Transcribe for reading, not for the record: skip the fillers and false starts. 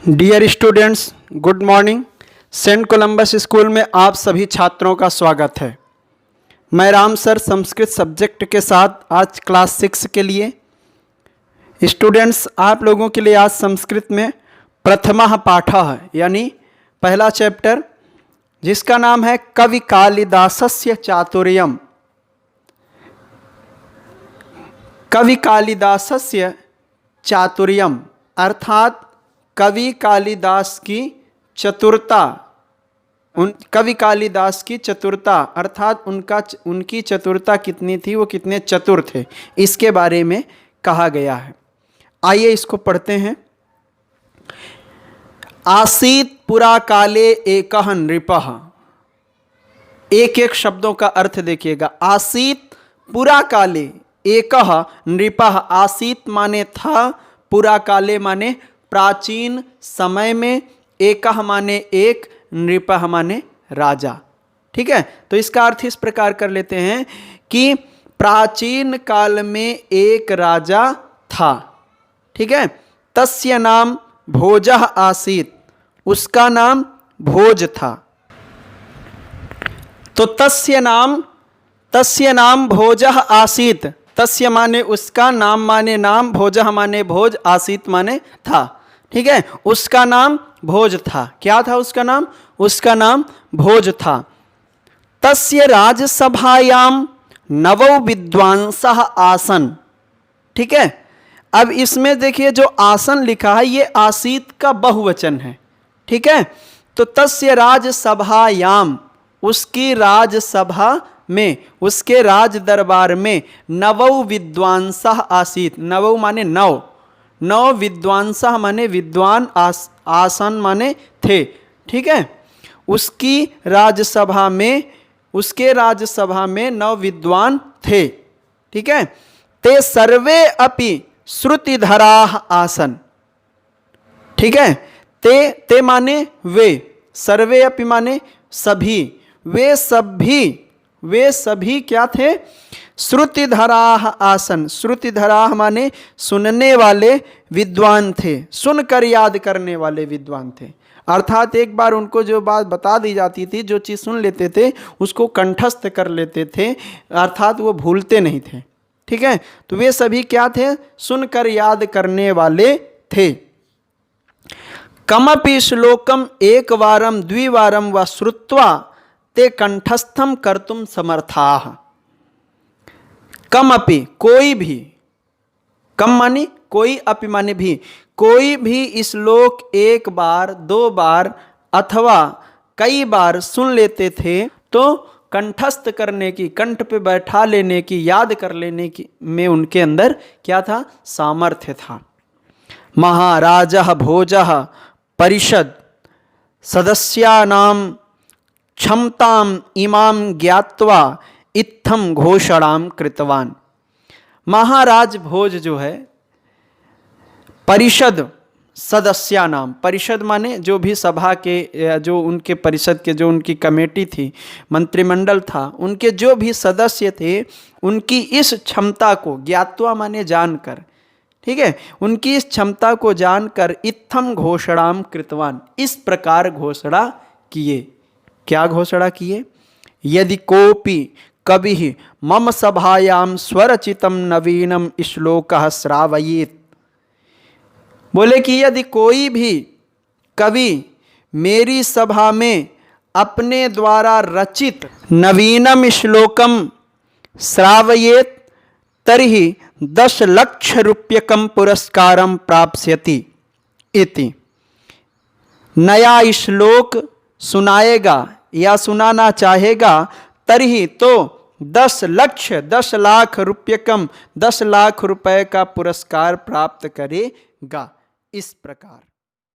Dear students, good morning. Saint Columbus School में आप सभी छात्रों का स्वागत है। मैं राम सर संस्कृत सब्जेक्ट के साथ आज क्लास 6 के लिए स्टूडेंट्स आप लोगों के लिए आज संस्कृत में प्रथमः पाठः यानी पहला चैप्टर जिसका नाम है कवि कालिदासस्य चातुर्यम। कवि कालिदासस्य चातुर्यम अर्थात कवि कालिदास की चतुरता, कवि कालिदास की चतुरता अर्थात उनकी चतुरता कितनी थी, वो कितने चतुर थे, इसके बारे में कहा गया है। आइए इसको पढ़ते हैं। आसीत पुरा काले एकः नृपः। एक एक शब्दों का अर्थ देखिएगा। आसीत पुरा काले एकः नृपः। आसीत माने था, पुरा काले माने प्राचीन समय में, एकः माने एक, नृपः माने राजा। ठीक है, तो इसका अर्थ इस प्रकार कर लेते हैं कि प्राचीन काल में एक राजा था। ठीक है, तस्य नाम भोजः आसीत, उसका नाम भोज था। तो तस्य नाम भोजः आसीत। तस्य माने उसका, नाम माने नाम, भोजः माने भोज, आसीत माने था। ठीक है, उसका नाम भोज था। क्या था उसका नाम? उसका नाम भोज था। तस्य राजसभायाम नवौ विद्वांसः आसन। ठीक है, अब इसमें देखिए जो आसन लिखा है ये आसीत का बहुवचन है। ठीक है, तो तस्य राजसभायाम, उसकी राजसभा में, उसके राज दरबार में नवौ विद्वांसः आसीत। नवौ माने नौ, नौ विद्वांसः माने विद्वान, आसन माने थे। ठीक है, उसकी राजसभा में, उसके राजसभा में नौ विद्वान थे। ठीक है, ते सर्वे अपि श्रुतिधराः आसन। ठीक है, ते माने वे, सर्वे अपि माने सभी, वे सभी क्या थे? श्रुतिधराः आसन। श्रुतिधराः माने सुनने वाले विद्वान थे, सुनकर याद करने वाले विद्वान थे। अर्थात एक बार उनको जो बात बता दी जाती थी, जो चीज़ सुन लेते थे उसको कंठस्थ कर लेते थे, अर्थात वो भूलते नहीं थे। ठीक है, तो वे सभी क्या थे? सुनकर याद करने वाले थे। कमपि श्लोकम एक वारम द्विवारम व श्रुत्वा ते कंठस्थम कर्तुम समर्थाः। कमपि कोई भी, कम माने कोई, अपि माने भी, कोई भी श्लोक एक बार, दो बार अथवा कई बार सुन लेते थे तो कंठस्थ करने की, कंठ पे बैठा लेने की, याद कर लेने की में उनके अंदर क्या था? सामर्थ्य था। महाराजः भोजः परिषद सदस्यानां क्षमताम इमाम ज्ञात्वा इत्थम घोषणाम कृतवान। महाराज भोज जो है परिषद सदस्यानाम, परिषद माने जो भी सभा के, जो उनके परिषद के, जो उनकी कमेटी थी, मंत्रिमंडल था, उनके जो भी सदस्य थे, उनकी इस क्षमता को, ज्ञात्वा माने जानकर, ठीक है, उनकी इस क्षमता को जानकर इत्थम घोषणाम कृतवान, इस प्रकार घोषणा किए। क्या घोषणा किए? यदि कोपि कवि मम सभायाम स्वरचितम नवीनम श्लोकः श्रावयेत्। बोले कि यदि कोई भी कवि मेरी सभा में अपने द्वारा रचित नवीनम श्लोकम श्रावयेत् तर्हि 10 लाख रूप्यकम पुरस्कारम प्राप्स्यति इति। नया श्लोक सुनाएगा या सुनाना चाहेगा तर्हि तो 10 लाख रुपये का पुरस्कार प्राप्त करेगा। इस प्रकार